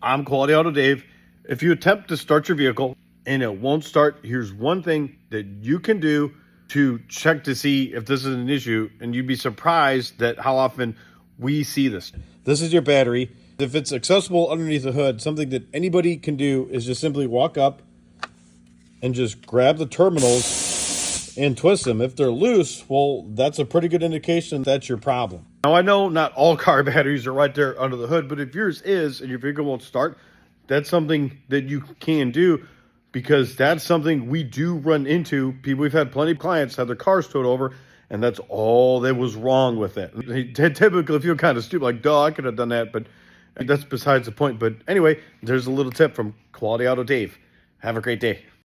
I'm Quality Auto Dave. If you attempt to start your vehicle and it won't start, here's one thing that you can do to check to see if this is an issue, and you'd be surprised that how often we see this. This is your battery. If it's accessible underneath the hood, something that anybody can do is just simply walk up and just grab the terminals and twist them. If they're loose, well, that's a pretty good indication that's your problem. Now, I know not all car batteries are right there under the hood, but if yours is and your vehicle won't start, that's something that you can do, because that's something we do run into. People, we've had plenty of clients have their cars towed over, and that's all that was wrong with it. They typically feel kind of stupid, like, duh, I could have done that, but that's besides the point. But anyway, there's a little tip from Quality Auto Dave. Have a great day.